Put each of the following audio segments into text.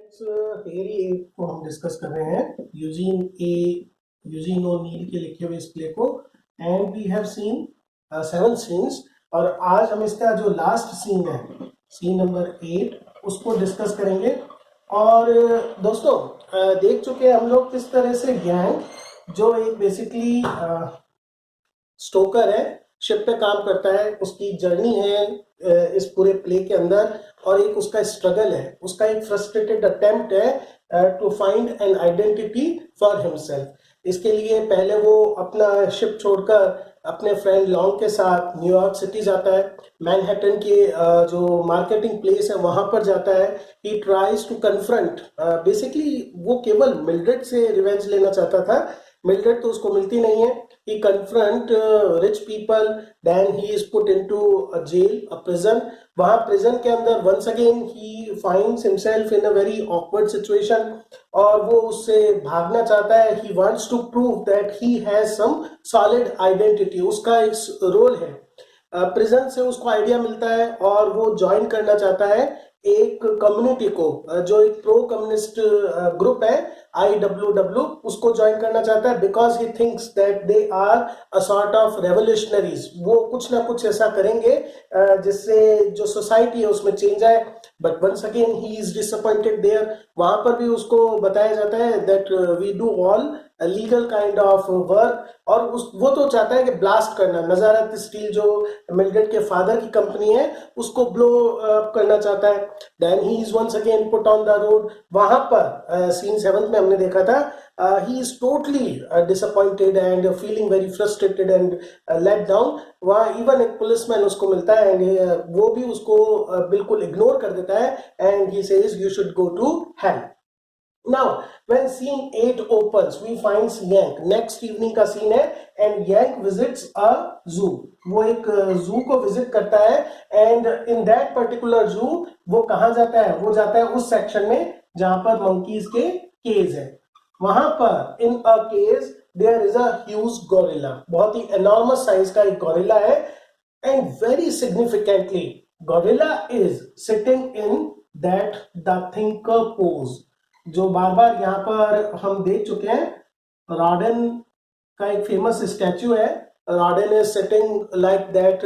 Theory को हम discuss कर रहे हैं यूजीन ओनील के लिखे हुए इस प्ले को। And we have seen 7 scenes, और आज हम इसका जो लास्ट सीन है, सीन नंबर 8, उसको डिस्कस करेंगे। और दोस्तों, देख चुके हैं हम लोग किस तरह से गैंग, जो एक बेसिकली स्टोकर है, शिप पे काम करता है, उसकी जर्नी है इस पूरे प्ले के अंदर, और एक उसका स्ट्रगल है, उसका एक फ्रस्ट्रेटेड अटेम्प्ट है to find an identity for himself. इसके लिए पहले वो अपना शिप छोड़कर अपने फ्रेंड लॉन्ग के साथ न्यूयॉर्क सिटी जाता है, मैनहट्टन के जो मार्केटिंग प्लेस है वहां पर जाता है। He tries to confront, basically वो केवल मिल्ड्रेड से रिवेंज लेना चाहता था, मिल्ड्रेड तो उसको मिलती नहीं है। He confront rich people, then he is put into a jail, a prison. वहाँ prison के अंदर once again he finds himself in a very awkward situation, और वो उससे भागना चाहता है। He wants to prove that he has some solid identity. उसका एक रोल है। प्रिजन से उसको आइडिया मिलता है और वो ज्वाइन करना चाहता है एक कम्युनिटी को, जो एक प्रो कम्युनिस्ट ग्रुप है, IWW, उसको ज्वाइन करना चाहता है, because he thinks that they are a sort of revolutionaries. वो कुछ ना कुछ ऐसा करेंगे जिससे जो सोसाइटी है उसमें चेंज आए। But once again he is disappointed there. वहां पर भी उसको बताया जाता है that we do all legal kind of work, और वो तो चाहता है कि ब्लास्ट करना, नजारत स्टील जो मिल्ड्रेड के फादर की कंपनी है उसको ब्लो अप करना चाहता है। Then he is once again put on the road. वहां पर सीन 7 में हमने देखा था, he is totally disappointed and feeling very frustrated and let down. वहाँ इवन एक पुलिसमैन उसको मिलता है एंड वो भी उसको बिल्कुल इग्नोर कर देता है, and he says you should go to hell. Now, when scene 8 opens, we find Yank. Next evening का scene है, and Yank visits a zoo. वो एक zoo को visit करता है, and in that particular zoo, वो कहाँ जाता है? वो जाता है उस section में जहाँ पर monkeys के cage है। वहां पर in a cage there is a huge gorilla. बहुत ही enormous size का एक gorilla है, and very significantly, gorilla is sitting in that the thinker pose, जो बार बार यहाँ पर हम देख चुके हैं। रॉडेन का एक फेमस स्टैचू है, Rodin is sitting like that,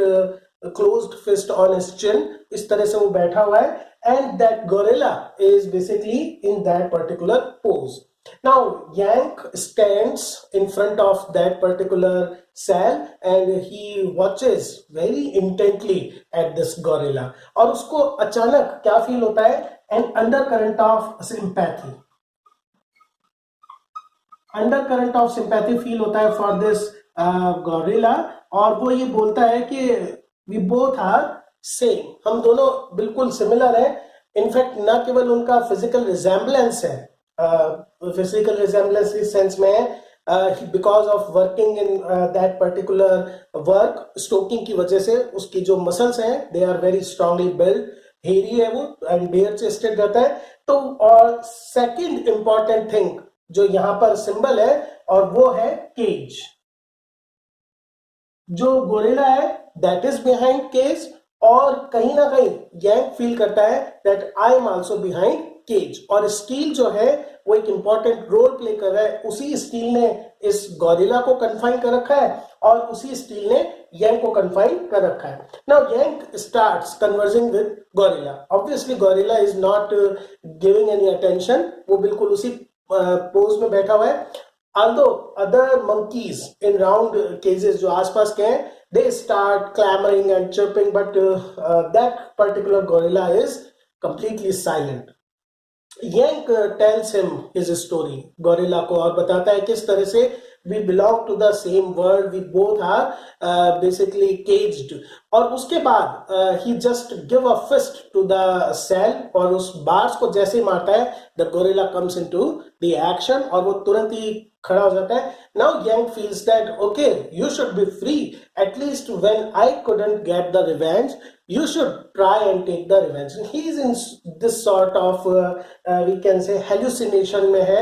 closed fist on his chin, इस तरह से वो बैठा हुआ है, and that gorilla is basically in that particular pose. Now Yank stands in front of that particular cell and he watches very intently at this gorilla, और उसको अचानक क्या फील होता है? An undercurrent of sympathy, undercurrent of sympathy feel होता है for this gorilla, और वो ये बोलता है कि वी बोथ आर सेम, हम दोनों बिल्कुल सिमिलर हैं। इनफैक्ट न केवल उनका फिजिकल रिजेम्बलेंस है, फिजिकल रिजेम्बलेंस इस सेंस में है because of working in that particular work, stoking की वजह से उसकी जो मसल्स हैं they are very strongly build, hairy है वो, एंड बेयर चेस्टेड रहता है। तो और सेकंड इंपॉर्टेंट थिंग जो यहां पर सिंबल है, और वो है केज। जो गोरिल्ला है दैट इज बिहाइंड केज, और कहीं ना कहीं यंग फील करता है that I am also behind cage, और स्टील जो है वो एक इंपॉर्टेंट रोल प्ले कर रहा है। उसी स्टील ने इस गोरिल्ला को कन्फाइन कर रखा है, और उसी स्टील ने यंग को कन्फाइन कर रखा है। Now young starts conversing with gorilla. Obviously gorilla is not giving any attention, वो बिल्कुल उसी पोज में बैठा हुआ है। although other monkeys in round cages जो आसपास के हैं, they start clamoring and chirping, but that particular gorilla is completely silent. Yank tells him his story, gorilla को, और बताता है किस तरह से we belong to the same world, we both are basically caged. और उसके बाद he just give a fist to the cell, और उस बार्स को जैसे ही मारता है the gorilla comes into the action, और वो तुरंत ही खड़ा हो जाता है। Now Yank feels that okay, you should be free, at least when I couldn't get the revenge, you should try and take the revenge. He is in this sort of we can say hallucination में है,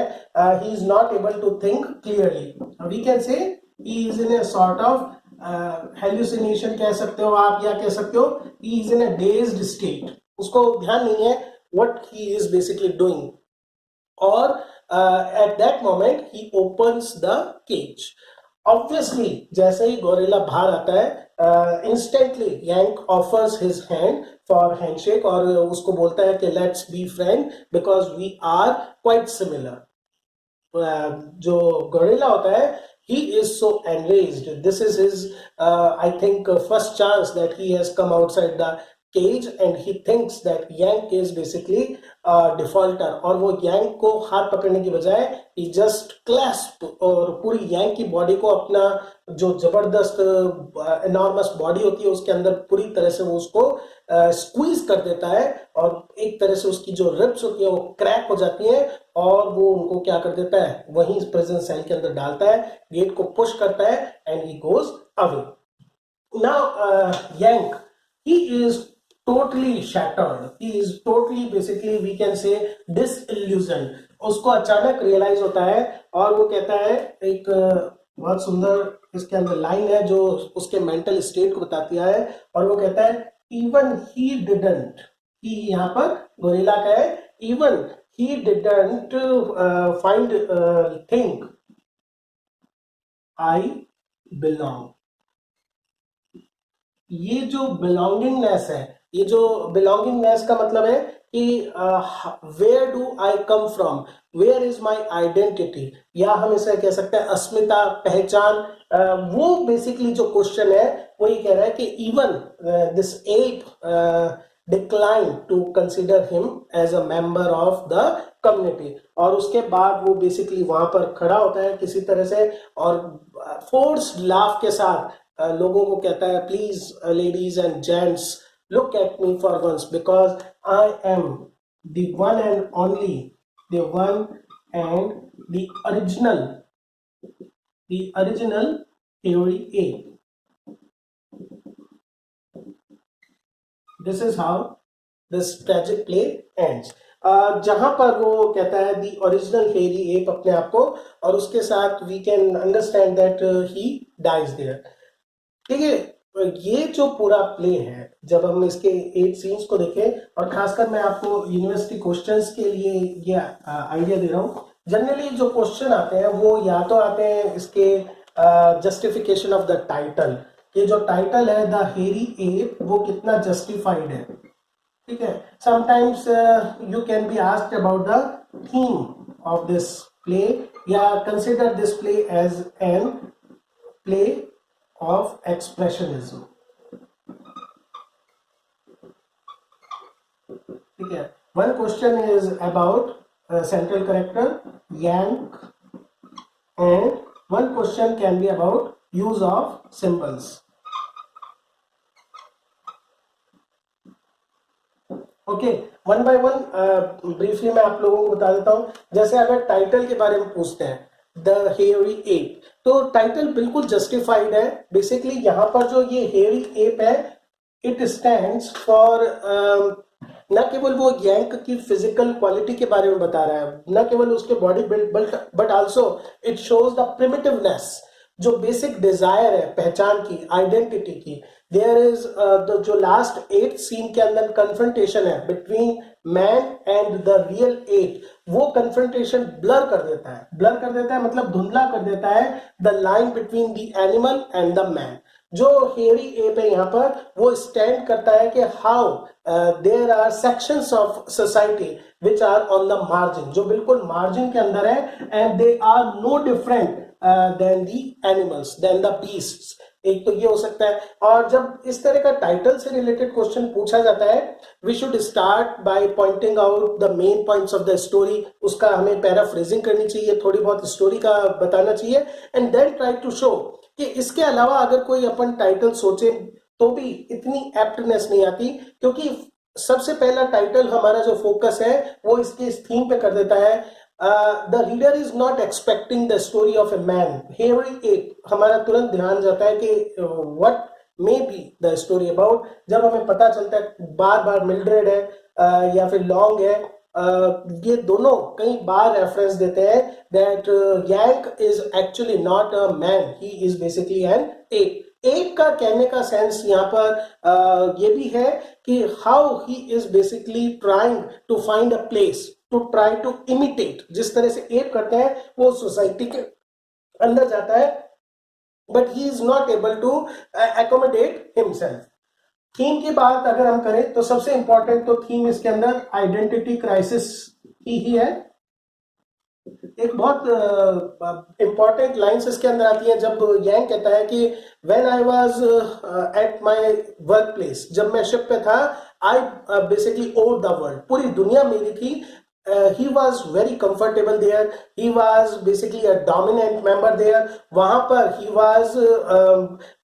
he is not able to think clearly, we can say he is in a sort of hallucination कह सकते हो आप, या कह सकते हो he is in a dazed state, उसको ध्यान नहीं है what he is basically doing, और at that moment he opens the cage. Obviously जैसे ही गोरिल्ला बाहर आता है instantly Yank offers his hand for handshake और उसको बोलता है कि let's be friend because we are quite similar. जो गोरिल्ला होता है he is so enraged. This is his I think first chance that he has come outside the cage and he thinks that Yank is basically defaulter और वो Yank को हाथ पकड़ने की बजाय he just clasp और पूरी Yank की बॉडी को अपना जो जबरदस्त enormous बॉडी होती है उसके अंदर पूरी तरह से वो उसको स्क्वीज कर देता है और एक तरह से उसकी जो रिब्स होती है वो क्रैक हो जाती है और वो उनको क्या कर देता है वहीं प्रिजन सेल के अंदर डालता है, गेट को पुश करता है and he goes away. Now Yank he is totally shattered, he is totally basically we can say disillusioned. उसको अचानक रियलाइज होता है और वो कहता है एक बहुत सुंदर इसके अंदर लाइन है जो उसके मेंटल स्टेट को बताती है और वो कहता है even he didn't, he यहाँ पर गोरिल्ला का है, even he didn't think I belong. ये जो बिलोंगिंगनेस है, ये जो बिलोंगिंगनेस का मतलब है कि where do I come from, where is my identity, या हम इसे कह सकते हैं अस्मिता, पहचान. वो बेसिकली जो क्वेश्चन है वो ये कह रहा है कि even this ape decline to consider him as a member of the community. और उसके बाद वो बेसिकली वहां पर खड़ा होता है किसी तरह से और फोर्स लाफ के साथ लोगों को कहता है please ladies and gents look at me for once because I am the one and only, the one and the original theory A. This is how this tragic play ends. जहां पर वो कहता है दी ओरिजिनल हेरी app अपने आप को और उसके साथ we can understand that he dies there. ठीक है, ये जो पूरा प्ले है जब हम इसके 8 सीन्स को देखें और खासकर मैं आपको यूनिवर्सिटी क्वेश्चंस के लिए ये आइडिया दे रहा हूँ. जनरली जो क्वेश्चन आते हैं वो या तो आते हैं इसके जस्टिफिकेशन ऑफ द टाइटल, ये जो टाइटल है द हेरी एप वो कितना जस्टिफाइड है. ठीक है, sometimes you can be asked about the theme of this play या consider this play as an play of expressionism. ठीक है, one question is about central character Yank and one question can be about use of symbols. Okay, one by one briefly मैं आप लोगों को बता देता हूं. जैसे अगर टाइटल के बारे में पूछते हैं द हेयरी एप, तो टाइटल बिल्कुल जस्टिफाइड है. बेसिकली यहाँ पर जो ये हेयरी एप है इट स्टैंड्स फॉर न केवल वो यंक की फिजिकल क्वालिटी के बारे में बता रहा है, न केवल उसके body build but also it shows the primitiveness, जो बेसिक डिजायर है पहचान की, आइडेंटिटी की. देयर इज जो लास्ट 8 सीन के अंदर कन्फ्रंटेशन है between man and the real ape, वो कन्फ्रंटेशन ब्लर कर देता है मतलब धुंधला कर देता है the line between the animal and the man. जो हेयरी एप है यहाँ पर वो स्टैंड करता है कि how there are sections of society which are on the margin, जो बिल्कुल मार्जिन के अंदर है and they are no different than the animals than the beasts. एक तो ये हो सकता है. और जब इस तरह का टाइटल से रिलेटेड क्वेश्चन पूछा जाता है we should start by pointing out the main points of the story. उसका हमें पैराफ्रेजिंग करनी चाहिए, थोड़ी बहुत स्टोरी का बताना चाहिए and then try to show कि इसके अलावा अगर कोई अपन टाइटल सोचे तो भी इतनी एप्टनेस नहीं आती, क्योंकि सबसे पहला टाइटल हमारा जो फोकस है वो इसके इस थीम पे कर देता है. The reader is not expecting the story of a man. Hairy app हमारा तुरंत ध्यान जाता है कि what may be the story about. जब हमें पता चलता है बार बार मिल्ड्रेड है या फिर लॉन्ग है, ये दोनों कई बार रेफरेंस देते हैं that Yank is actually not a man, he is basically an ape. Ape का कहने का सेंस यहाँ पर ये भी है कि how he is basically trying to find a place to try to imitate, जिस तरह से एप करते हैं वो सोसाइटी के अंदर जाता है, but he is not able to accommodate himself. Theme की बात अगर हम करें तो सबसे इंपॉर्टेंट तो थीम इसके अंदर आइडेंटिटी क्राइसिस की ही है। एक बहुत इंपॉर्टेंट लाइंस इसके अंदर आती है जब यांग कहता है कि when I was at my work place, जब मैं शिप पे था, I basically owned the world, पूरी दुनिया मेरी थी। He was very comfortable there, he was basically a dominant member there, वहां पर he was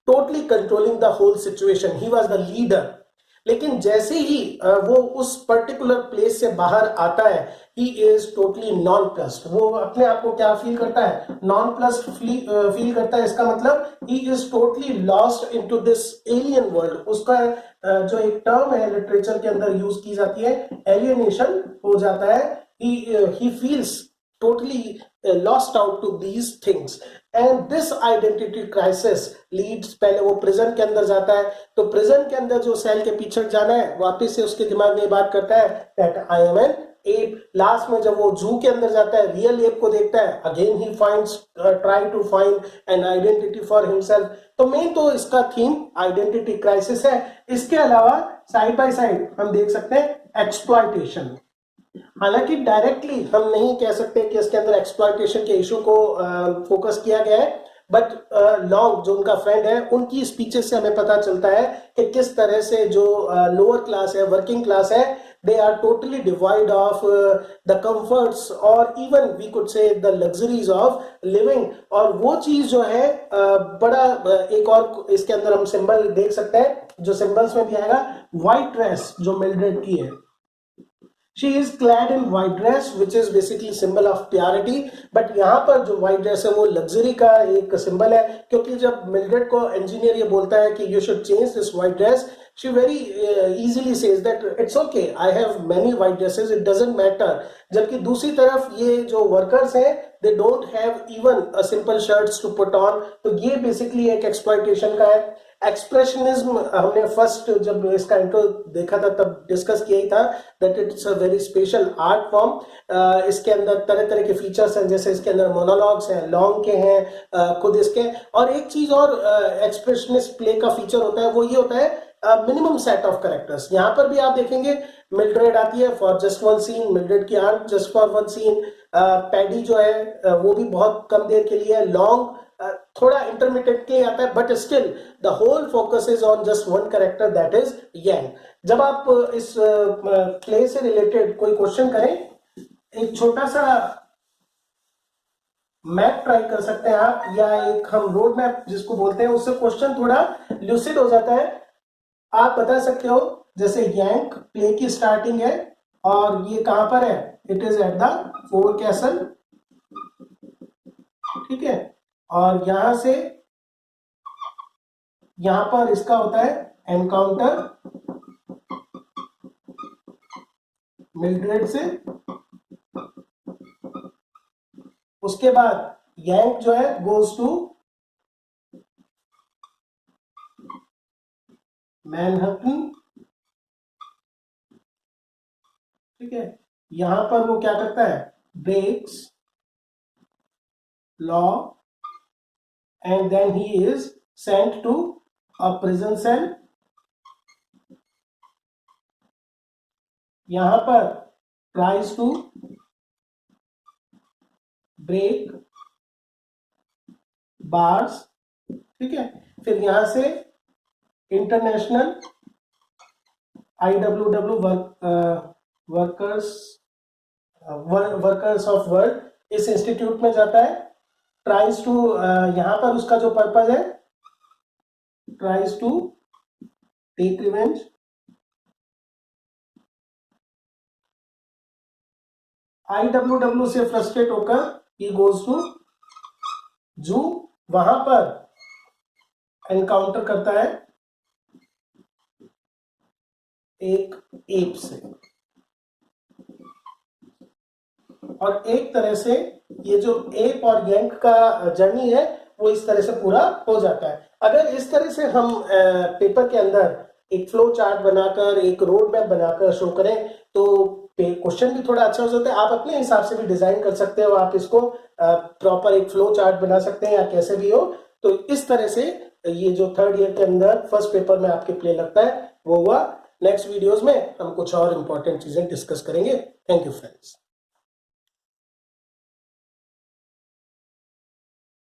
totally controlling the whole situation, he was the leader. लेकिन जैसे ही वो उस पर्टिकुलर प्लेस से बाहर आता है, ही इज टोटली नॉन प्लस्ड। वो अपने आप को क्या फील करता है? नॉन प्लस्ड फील करता है। इसका मतलब ही is totally lost into this alien world. उसका जो एक टर्म है लिटरेचर के अंदर यूज की जाती है, एलियनेशन हो जाता है। He feels totally lost out to these things and this identity crisis leads, पहले वो प्रिजन के अंदर जाता है, तो प्रिजन के अंदर जो सेल के पीछे जाना है, वापस से उसके दिमाग में बात करता है that I am an ape. Last में जब वो जू के अंदर जाता है, रियल एप को देखता है, again he finds try to find an identity for himself. तो मेन तो इसका थीम आइडेंटिटी क्राइसिस है। इसके अलावा साइड बाय साइड हम देख सकते हैं एक्सप्लॉयटेशन। हालांकि डायरेक्टली हम नहीं कह सकते कि इसके अंदर एक्सप्लॉयटेशन के इशू को फोकस किया गया है, बट लॉन्ग जो उनका फ्रेंड है, उनकी स्पीचेस से हमें पता चलता है कि किस तरह से जो लोअर क्लास है, वर्किंग क्लास है, they are totally devoid of the comforts or even we could say the luxuries of living। और वो चीज जो है बड़ा एक और इसके अंदर हम सिंबल देख सकते हैं, जो सिंबल्स में भी आएगा, व्हाइट ड्रेस जो मिल्ड्रेड की है। She is clad in white dress which is basically symbol of purity, but यहाँ पर जो white dress है वो luxury का एक symbol है, क्योंकि जब मिल्ड्रेड को इंजीनियर ये बोलता है कि you should change this white dress, she very easily says that it's okay, I have many white dresses, it doesn't matter। जबकि दूसरी तरफ ये जो वर्कर्स हैं, they don't have even a simple shirts to put on। तो ये basically एक exploitation का है। एक्सप्रेशनिज्म हमने फर्स्ट जब इसका इंट्रो देखा था तब डिस्कस किया ही था that it's a very special art form. इसके अंदर तरह तरह के फीचर्स हैं, जैसे इसके अंदर मोनोलॉग्स हैं, लॉन्ग के हैं खुद इसके। और एक चीज और एक्सप्रेशनिस्ट प्ले का फीचर होता है, वो ये होता है मिनिमम सेट ऑफ कैरेक्टर्स। यहाँ पर भी आप देखेंगे मिल्ड्रेड आती है for just one scene, Mildred की art just for one scene, Paddy जो है वो भी बहुत कम देर के लिए, लॉन्ग थोड़ा इंटरमीडिएटली आता है, but still the whole focus is on just one character that is Yank. जब आप इस प्ले से रिलेटेड कोई क्वेश्चन करें, एक छोटा सा मैप ट्राई कर सकते हैं आप, या एक हम रोड मैप जिसको बोलते हैं, उससे क्वेश्चन थोड़ा ल्यूसिड हो जाता है। आप बता सकते हो जैसे यांग प्ले की स्टार्टिंग है और ये कहां पर है, it is at the four castle, ठीक है। और यहां से यहां पर इसका होता है एनकाउंटर मिल्ड्रेड से। उसके बाद यांग जो है गोज टू मैनहट्टन, ठीक है। यहां पर वो क्या करता है, breaks law and then he is sent to a prison cell। यहां पर tries to break bars, ठीक है। फिर यहां से international IWW workers of world इस इंस्टीट्यूट में जाता है। ट्राइज टू, यहां पर उसका जो पर्पज है, tries to take revenge. IWW से फ्रस्ट्रेट होकर ही गोज टू जू, वहां पर एनकाउंटर करता है एक एप से। और एक तरह से ये जो एप और यांग का जर्नी है वो इस तरह से पूरा हो जाता है। अगर इस तरह से हम पेपर के अंदर एक फ्लो चार्ट बनाकर, एक रोड मैप बनाकर शो करें तो क्वेश्चन भी थोड़ा अच्छा हो जाता है। आप अपने हिसाब से भी डिजाइन कर सकते हो, आप इसको प्रॉपर एक फ्लो चार्ट बना सकते हैं या कैसे भी हो। तो इस तरह से ये जो थर्ड ईयर के अंदर फर्स्ट पेपर में आपके प्ले लगता है वो हुआ। नेक्स्ट वीडियोस में हम कुछ और इंपॉर्टेंट चीजें डिस्कस करेंगे। Thank you friends.